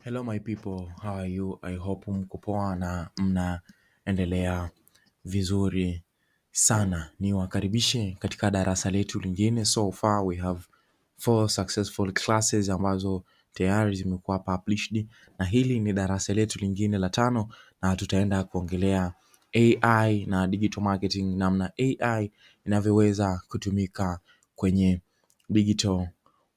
Hello my people, how are you? I hope mko poa na mnaendelea vizuri sana. Niwakaribishe katika darasa letu lingine. So far we have 4 successful classes ambazo tayari zimekuwa published, na hili ni darasa letu lingine la 5, na tutaenda kuongelea AI na digital marketing, namna AI inavyoweza kutumika kwenye digital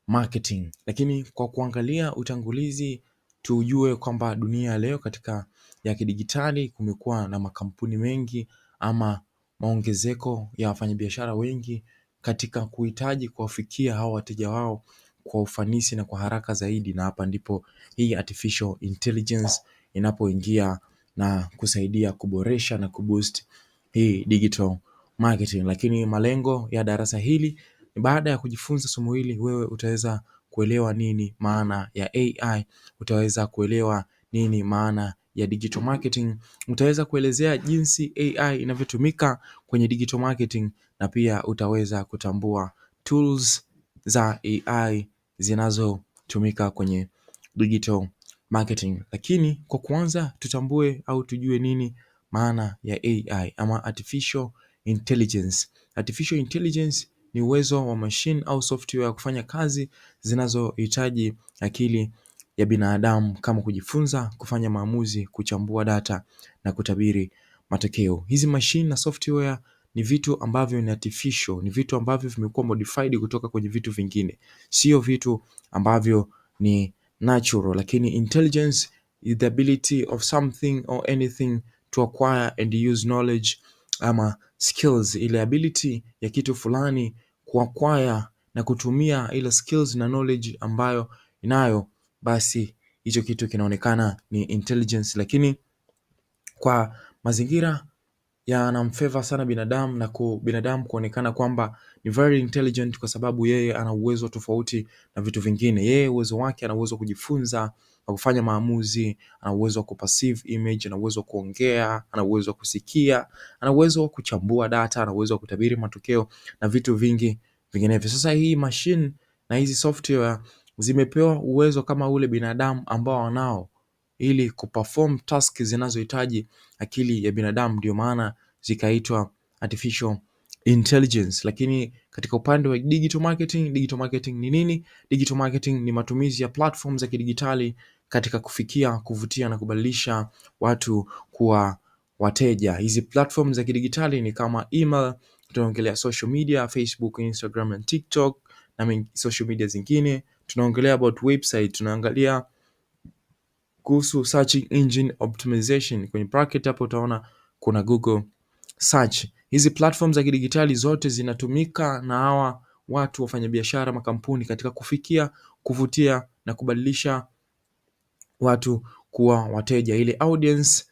marketing. Lakini kwa kuangalia utangulizi, tujue kwamba dunia leo katika ya kidigitali kumekuwa na makampuni mengi ama maongezeko ya wafanyabiashara wengi katika kuhitaji kuwafikia hao wateja wao kwa ufanisi na kwa haraka zaidi, na hapa ndipo hii artificial intelligence inapoingia na kusaidia kuboresha na kuboost hii digital marketing. Lakini malengo ya darasa hili, baada ya kujifunza somo hili, wewe utaweza kuelewa nini maana ya AI, utaweza kuelewa nini maana ya digital marketing, utaweza kuelezea jinsi AI inavyotumika kwenye digital marketing, na pia utaweza kutambua tools za AI zinazotumika kwenye digital marketing. Lakini kwa kwanza tutambue au tujue nini maana ya AI ama artificial intelligence. Artificial intelligence ni uwezo wa machine au software kufanya kazi zinazohitaji akili ya binadamu kama kujifunza, kufanya maamuzi, kuchambua data na kutabiri matokeo. Hizi machine na software ni vitu ambavyo ni artificial, ni vitu ambavyo vimekuwa modified kutoka kwenye vitu vingine, sio vitu ambavyo ni natural. Lakini intelligence is the ability of something or anything to acquire and use knowledge ama skills, ile ability ya kitu fulani kuacquire na kutumia ile skills na knowledge ambayo inayo, basi hicho kitu kinaonekana ni intelligence. Lakini kwa mazingira yanamfavor sana binadamu na binadamu kuonekana kwamba ni very intelligent, kwa sababu yeye ana uwezo tofauti na vitu vingine. Yeye uwezo wake, ana uwezo wa kujifunza na kufanya maamuzi, ana uwezo wa kuperceive image, ana uwezo wa kuongea, ana uwezo wa kusikia, ana uwezo wa kuchambua data, ana uwezo wa kutabiri matokeo na vitu vingi vinginevyo. Sasa hii machine na hizi software zimepewa uwezo kama ule binadamu ambao wanao, ili kuperform task zinazohitaji akili ya binadamu, ndio maana zikaitwa artificial intelligence. Lakini katika upande wa digital marketing ni nini? Digital marketing ni matumizi ya platforms za kidigitali katika kufikia, kuvutia na kubadilisha watu kuwa wateja. Hizi platforms za kidigitali ni kama email, tunaongelea social media, Facebook, Instagram na TikTok na social media zingine. Tunaongelea about website, tunaangalia kuhusu search engine optimization. Kwenye bracket hapo utaona kuna Google search. Hizi platforms za kidigitali zote zinatumika na hawa watu wafanyabiashara, makampuni, katika kufikia, kuvutia na kubadilisha watu kuwa wateja. Ile audience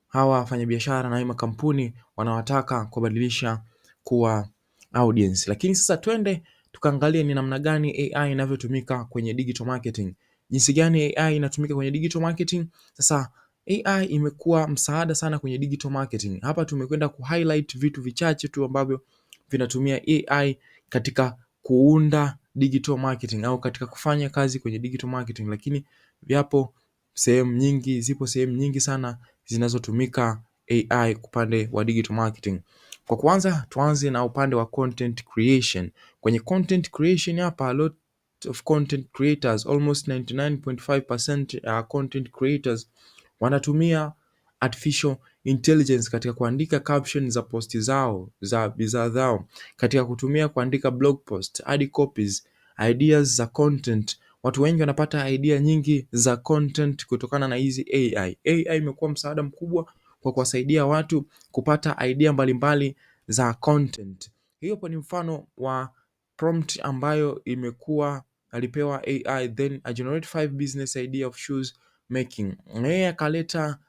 hawa wafanyabiashara na makampuni wanawataka kubadilisha kuwa audience. Lakini sasa twende tukaangalie ni namna gani AI inavyotumika kwenye digital marketing. Jinsi gani AI inatumika kwenye digital marketing? Sasa AI imekuwa msaada sana kwenye digital marketing. Hapa tumekwenda ku highlight vitu vichache tu ambavyo vinatumia AI katika kuunda digital marketing au katika kufanya kazi kwenye digital marketing, lakini zipo sehemu nyingi sana zinazotumika AI upande wa digital marketing. Kwa kwanza tuanze na upande wa content creation. Kwenye content creation hapa, a lot of content creators, almost 99.5% content creators wanatumia artificial intelligence katika kuandika caption za posti zao za bidhaa zao, katika kutumia kuandika blog post, ad copies, ideas za content. Watu wengi wanapata idea nyingi za content kutokana na hizi AI. AI imekuwa msaada mkubwa kwa kuwasaidia watu kupata idea mbalimbali za content. Hiyo ni mfano wa prompt ambayo imekuwa alipewa AI, then a generate 5 business idea of shoes making. Yeye akaleta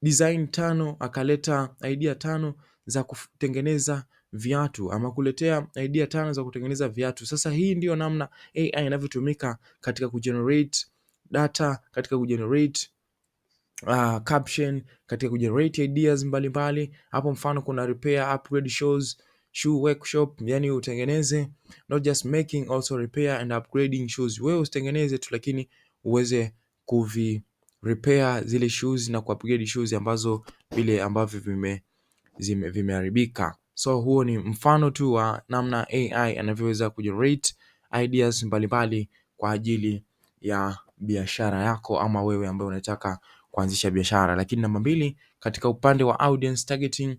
design 5, akaleta idea 5 za kutengeneza viatu, ama kuletea idea 5 za kutengeneza viatu. Sasa hii ndio namna AI inavyotumika katika kugenerate data, katika kugenerate caption, katika kugenerate ideas mbalimbali. Hapo mfano kuna repair, upgrade, shoe workshop, yani utengeneze, not just making, also repair and upgrading shoes. Wewe usitengeneze tu, lakini uweze repair zile issues na upgrade issues ambazo vile ambavyo vimeharibika. So huo ni mfano tu wa namna AI anavyoweza kugenerate ideas mbalimbali kwa ajili ya biashara yako ama wewe ambaye unataka kuanzisha biashara. Lakini namba 2, katika upande wa audience targeting,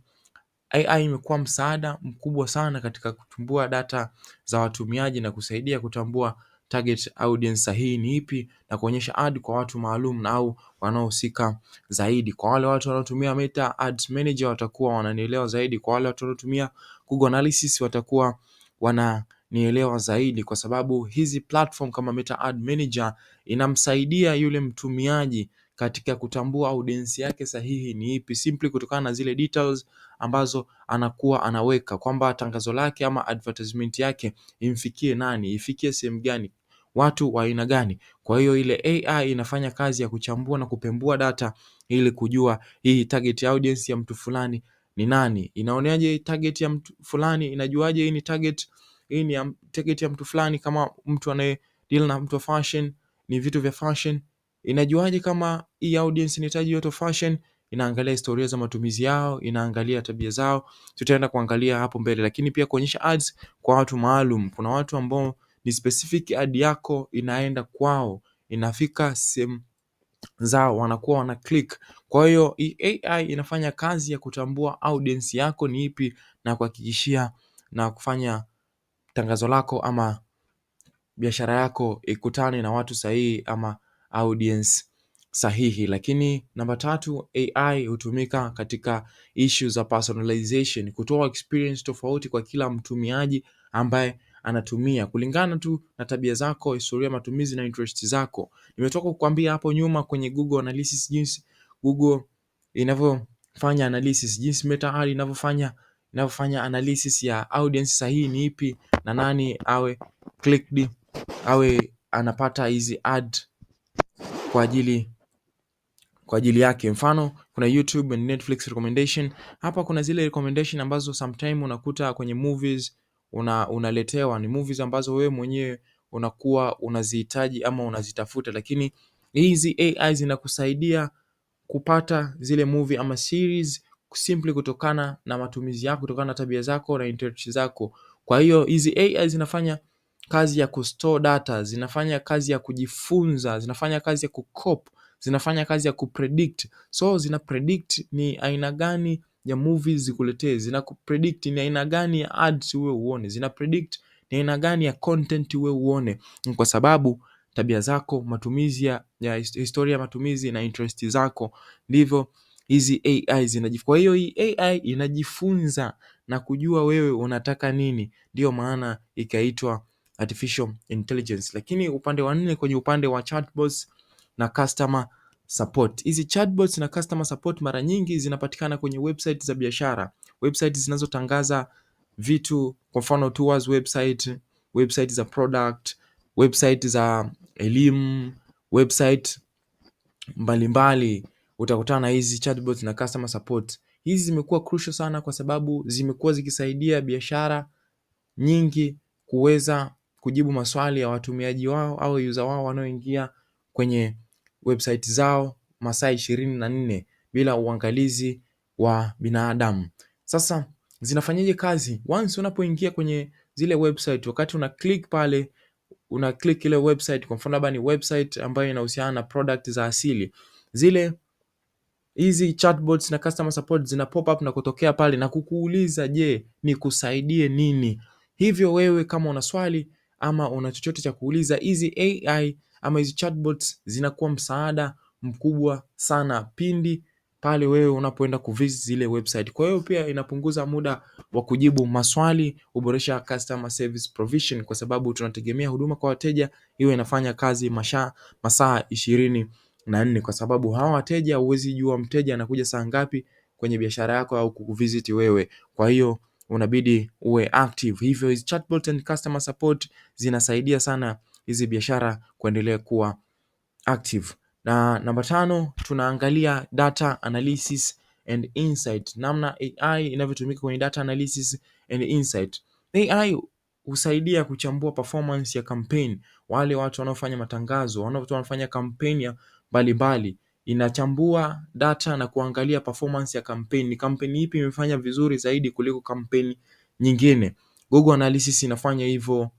AI imekuwa msaada mkubwa sana katika kutumbua data za watumiaji na kusaidia kutambua target audience sahihi ni ipi na kuonyesha ad kwa watu maalum na au wanaohusika zaidi. Kwa wale watu wanaotumia Meta Ads Manager watakuwa wananielewa zaidi. Kwa wale watu wanaotumia Google Analytics watakuwa wananielewa zaidi, kwa sababu hizi platform kama Meta Ad Manager inamsaidia yule mtumiaji katika kutambua audience yake sahihi ni ipi, simply kutokana na zile details ambazo anakuwa anaweka kwamba tangazo lake ama advertisement yake imfikie nani, ifikie sehemu gani, watu wa aina gani. Kwa hiyo ile AI inafanya kazi ya kuchambua na kupembua data ili kujua hii target audience ya mtu fulani ni nani. Inaoneaje target ya mtu fulani? Inajuaje hii ni target ya mtu fulani? Kama mtu anaye deal na mtu wa fashion, ni vitu vya fashion, inajuaje kama hii audience inahitaji watu fashion? Inaangalia historia za matumizi yao, inaangalia tabia zao. Tutaenda kuangalia hapo mbele. Lakini pia kuonyesha ads kwa watu maalum. Kuna watu ambao ni specific ad yako inaenda kwao, inafika sehemu zao, wanakuwa wana click. Kwa hiyo AI inafanya kazi ya kutambua audience yako ni ipi na kuhakikishia na kufanya tangazo lako ama biashara yako ikutane na watu sahihi ama audience sahihi. Lakini namba 3, AI hutumika katika issue za personalization, kutoa experience tofauti kwa kila mtumiaji ambaye anatumia kulingana tu na tabia zako, historia ya matumizi na interest zako. Nimetoka kukwambia hapo nyuma kwenye Google Analytics jinsi Google inavyofanya analysis, jinsi Meta Ad inavyofanya analysis ya audience sahihi ni ipi na nani awe clicked, awe anapata hizi ad kwa ajili yake. Mfano kuna YouTube and Netflix recommendation. Hapa kuna zile recommendation ambazo sometime unakuta kwenye movies unaletewa ni movies ambazo wewe mwenyewe unakuwa unazihitaji ama unazitafuta, lakini hizi AI zinakusaidia kupata zile movie ama series simply kutokana na matumizi yako, kutokana na tabia zako na interest zako. Kwa hiyo hizi AI zinafanya kazi ya kustore data, zinafanya kazi ya kujifunza, zinafanya kazi ya kucopy, zinafanya kazi ya kupredict. So zina predict ni aina gani ya movies zikuletee, zina kupredict ni aina gani ya ads uwe uone, zina predict ni aina gani ya content uwe uone, kwa sababu tabia zako, matumizi ya historia ya matumizi na interest zako, ndivyo hizi AI zinajifunza. Kwa hiyo hii AI inajifunza na kujua wewe unataka nini, ndio maana ikaitwa artificial intelligence. Lakini upande wa 4, kwenye upande wa chatbots na customer support. Hizi chatbots na customer support mara nyingi zinapatikana kwenye website za biashara, website zinazotangaza vitu, kwa mfano tours website za product, website za elimu, website mbalimbali. Utakutana na hizi chatbots na customer support. Hizi zimekuwa crucial sana kwa sababu zimekuwa zikisaidia biashara nyingi kuweza kujibu maswali ya watumiaji wao au user wao wanaoingia kwenye website zao masaa 24 bila uangalizi wa binadamu. Sasa zinafanyaje kazi? Once unapoingia kwenye zile website, wakati una click pale, una click ile website, kwa mfano labda ni website ambayo inahusiana na product za asili, hizi chatbots na customer support zina pop up na kutokea pale na kukuuliza, je, nikusaidie nini? Hivyo wewe kama una swali ama una chochote cha kuuliza, hizi AI ama hizi chatbots zinakuwa msaada mkubwa sana pindi pale wewe unapoenda kuvisit zile website. Kwa hiyo pia inapunguza muda wa kujibu maswali, huboresha customer service provision, kwa sababu tunategemea huduma kwa wateja iwe inafanya kazi masaa 24, kwa sababu hawa wateja huwezi jua mteja anakuja saa ngapi kwenye biashara yako au kukuvisit wewe. Kwa hiyo unabidi uwe active. Hivyo hizi chatbot and customer support zinasaidia sana hizi biashara kuendelea kuwa active. Na namba 5, tunaangalia data analysis and insight, namna AI inavyotumika kwenye data analysis and insight. AI husaidia kuchambua performance ya campaign, wale watu wanaofanya matangazo, wanaofanya campaign ya mbalimbali. Inachambua data na kuangalia performance ya kampeni. Ni kampeni ipi imefanya vizuri zaidi kuliko kampeni nyingine. Google Analytics inafanya hivyo.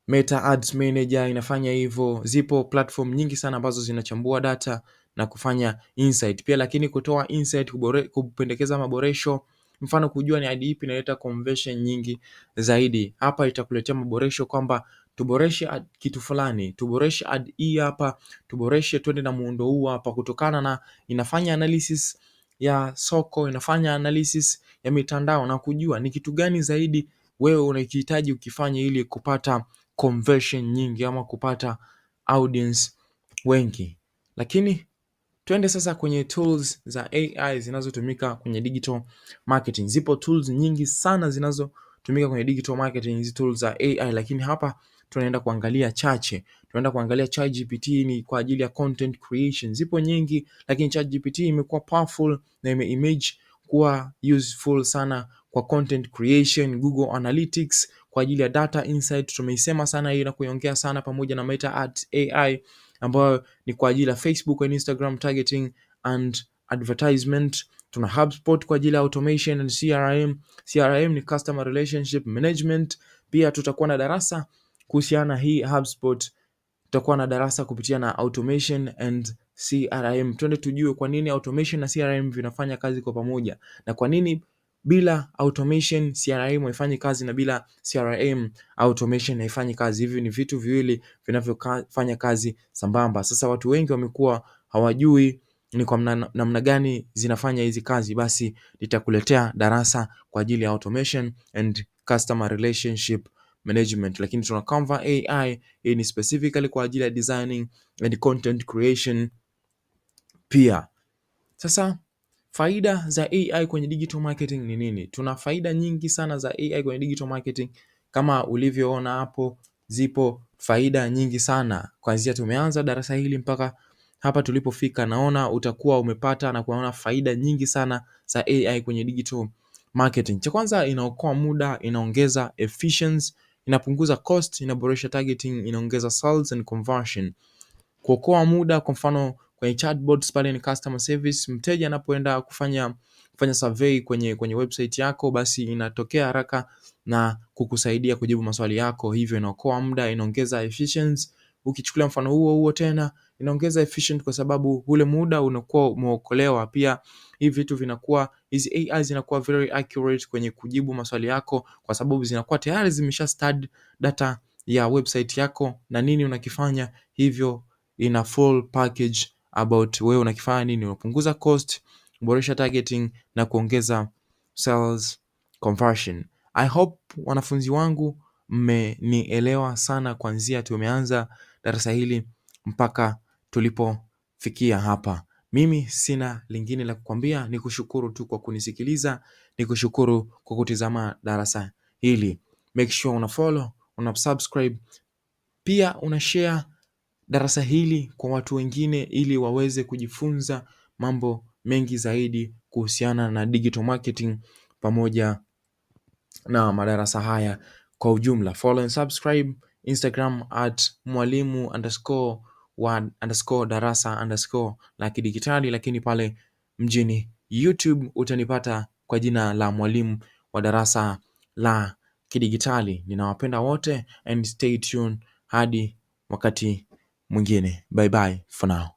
Meta Ads Manager inafanya hivyo. Zipo platform nyingi sana ambazo zinachambua data na kufanya insight pia, lakini kutoa insight, kupendekeza maboresho, mfano kujua ni ad ipi inaleta conversion nyingi zaidi. Hapa itakuletea maboresho kwamba tuboreshe kitu fulani, tuboreshe ad hii hapa, tuboreshe twende na muundo huu hapa, kutokana na inafanya analysis ya soko, inafanya analysis ya mitandao na kujua ni kitu gani zaidi wewe unakihitaji ukifanya ili kupata conversion nyingi ama kupata audience wengi. Lakini twende sasa kwenye tools za AI zinazotumika kwenye digital marketing. Zipo tools nyingi sana zinazotumika kwenye digital marketing, hizi tools za AI, lakini hapa tunaenda kuangalia chache. Tunaenda kuangalia ChatGPT ni kwa ajili ya content creation. Zipo nyingi, lakini ChatGPT imekuwa powerful na imeimage kuwa useful sana kwa content creation. Google Analytics kwa ajili ya data insight, tumeisema sana hii na kuiongea sana, pamoja na Meta Ads AI ambayo ni kwa ajili ya Facebook and Instagram targeting and advertisement. Tuna HubSpot kwa ajili ya automation and CRM. CRM ni customer relationship management. Pia tutakuwa na darasa kuhusiana hii HubSpot, tutakuwa na darasa kupitia na automation and CRM. Twende tujue kwa nini automation na CRM vinafanya kazi kwa pamoja, na kwa nini bila automation CRM haifanyi kazi na bila CRM automation haifanyi kazi. Hivi ni vitu viwili vinavyofanya kazi sambamba. Sasa watu wengi wamekuwa hawajui ni kwa namna gani zinafanya hizi kazi, basi nitakuletea darasa kwa ajili ya automation and customer relationship management. Lakini tuna Canva AI, hii ni specifically kwa ajili ya designing and content creation pia. Sasa faida za AI kwenye digital marketing ni nini? Tuna faida nyingi sana za AI kwenye digital marketing. Kama ulivyoona hapo, zipo faida nyingi sana. Kuanzia tumeanza darasa hili mpaka hapa tulipofika, naona utakuwa umepata na kuona faida nyingi sana za AI kwenye digital marketing. Cha kwanza, inaokoa muda, inaongeza efficiency, inapunguza cost, inaboresha targeting, inaongeza sales and conversion. Kuokoa muda, kwa mfano kwenye chatbots pale ni customer service, mteja anapoenda kufanya survey kwenye website yako, basi inatokea haraka na kukusaidia kujibu maswali yako, hivyo inaokoa muda, inaongeza efficiency. Ukichukulia mfano huo tena, inaongeza efficient kwa sababu ule muda unakuwa umeokolewa. Pia hivi vitu vinakuwa, hizi AI zinakuwa very accurate kwenye kujibu maswali yako, kwa sababu zinakuwa tayari zimesha study data ya website yako na nini unakifanya, hivyo ina full package about wewe unakifanya nini, unapunguza cost, kuboresha targeting na kuongeza sales conversion. I hope wanafunzi wangu mmenielewa sana kuanzia tumeanza darasa hili mpaka tulipofikia hapa. Mimi sina lingine la kukwambia, ni kushukuru tu kwa kunisikiliza, ni kushukuru kwa kutizama darasa hili. Make sure una follow, una subscribe, pia una share darasa hili kwa watu wengine ili waweze kujifunza mambo mengi zaidi kuhusiana na digital marketing pamoja na madarasa haya kwa ujumla. Follow and subscribe Instagram @mwalimu_wa_darasa_ la kidigitali, lakini pale mjini YouTube utanipata kwa jina la Mwalimu wa Darasa la Kidigitali. Ninawapenda wote and stay tuned hadi wakati mwingine. Bye bye for now.